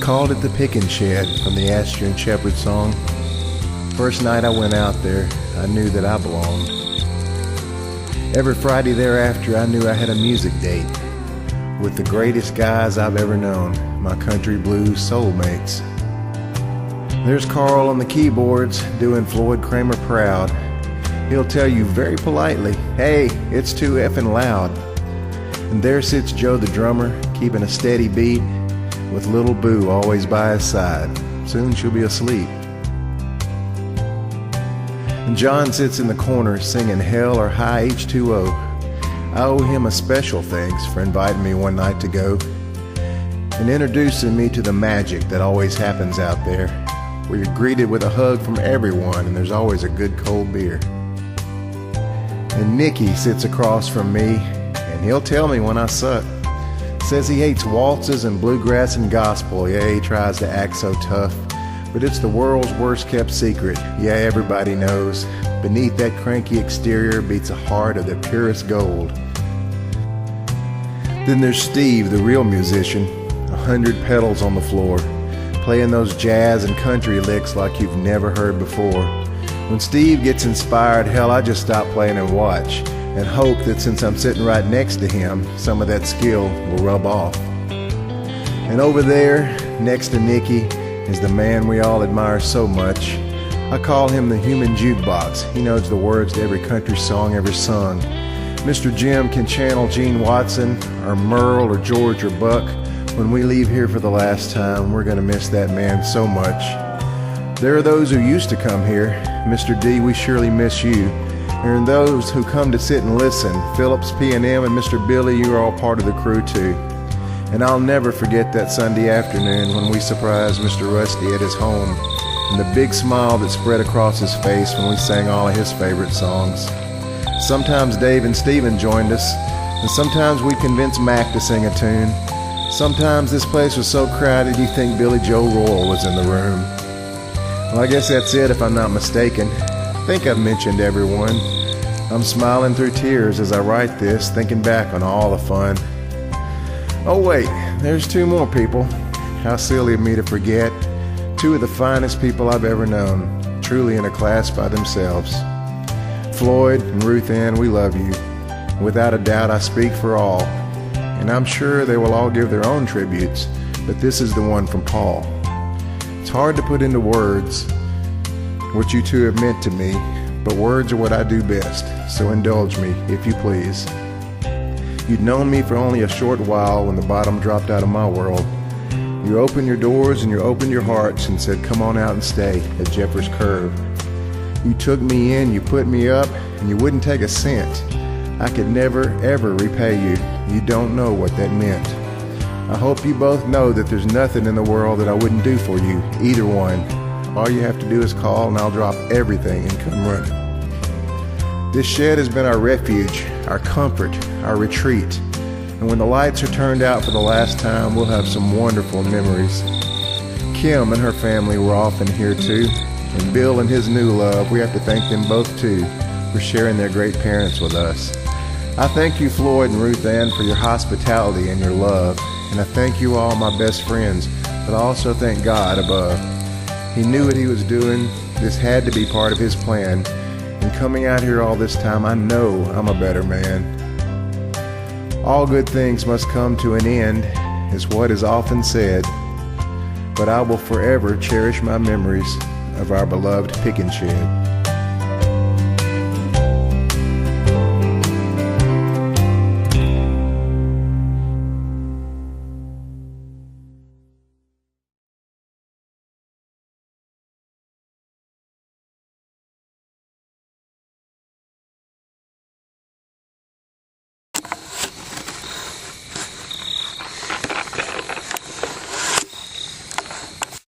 called it the Pickin Shed from the Astor and Shepherd song. First night I went out there, I knew that I belonged. Every Friday thereafter, I knew I had a music date with the greatest guys I've ever known, my country blues soulmates. There's Carl on the keyboards doing Floyd Kramer proud. He'll tell you very politely, "Hey, it's too effing loud." And there sits Joe the drummer, keeping a steady beat, with little Boo always by his side. Soon she'll be asleep. And John sits in the corner singing Hell or High H2O. I owe him a special thanks for inviting me one night to go and introducing me to the magic that always happens out there, where you're greeted with a hug from everyone and there's always a good cold beer. And Nicky sits across from me, and he'll tell me when I suck. Says he hates waltzes and bluegrass and gospel. Yeah, he tries to act so tough, but it's the world's worst kept secret. Yeah, everybody knows. Beneath that cranky exterior beats a heart of the purest gold. Then there's Steve, the real musician, 100 pedals on the floor, playing those jazz and country licks like you've never heard before. When Steve gets inspired, hell, I just stop playing and watch, and hope that since I'm sitting right next to him, some of that skill will rub off. And over there, next to Nicky, is the man we all admire so much. I call him the human jukebox. He knows the words to every country song ever sung. Mr. Jim can channel Gene Watson, or Merle, or George, or Buck. When we leave here for the last time, we're gonna miss that man so much. There are those who used to come here. Mr. D, we surely miss you. And those who come to sit and listen. Phillips, P&M, and Mr. Billy, you are all part of the crew too. And I'll never forget that Sunday afternoon when we surprised Mr. Rusty at his home, and the big smile that spread across his face when we sang all of his favorite songs. Sometimes Dave and Steven joined us, and sometimes we convinced Mac to sing a tune. Sometimes this place was so crowded you think Billy Joe Royal was in the room. Well, I guess that's it if I'm not mistaken. I think I've mentioned everyone. I'm smiling through tears as I write this, thinking back on all the fun. Oh wait, there's two more people. How silly of me to forget. Two of the finest people I've ever known, truly in a class by themselves. Floyd and Ruth Ann, we love you. Without a doubt, I speak for all. And I'm sure they will all give their own tributes, but this is the one from Paul. It's hard to put into words what you two have meant to me, but words are what I do best, so indulge me, if you please. You'd known me for only a short while when the bottom dropped out of my world. You opened your doors and you opened your hearts and said, "Come on out and stay," at Jeffers Curve. You took me in, you put me up, and you wouldn't take a cent. I could never, ever repay you. You don't know what that meant. I hope you both know that there's nothing in the world that I wouldn't do for you, either one. All you have to do is call and I'll drop everything and come running. This shed has been our refuge, our comfort, our retreat. And when the lights are turned out for the last time, we'll have some wonderful memories. Kim and her family were often here too. And Bill and his new love, we have to thank them both too for sharing their great parents with us. I thank you, Floyd and Ruth Ann, for your hospitality and your love. And I thank you all, my best friends, but I also thank God above. He knew what he was doing. This had to be part of his plan. And coming out here all this time, I know I'm a better man. All good things must come to an end, is what is often said. But I will forever cherish my memories of our beloved Pickin Shed.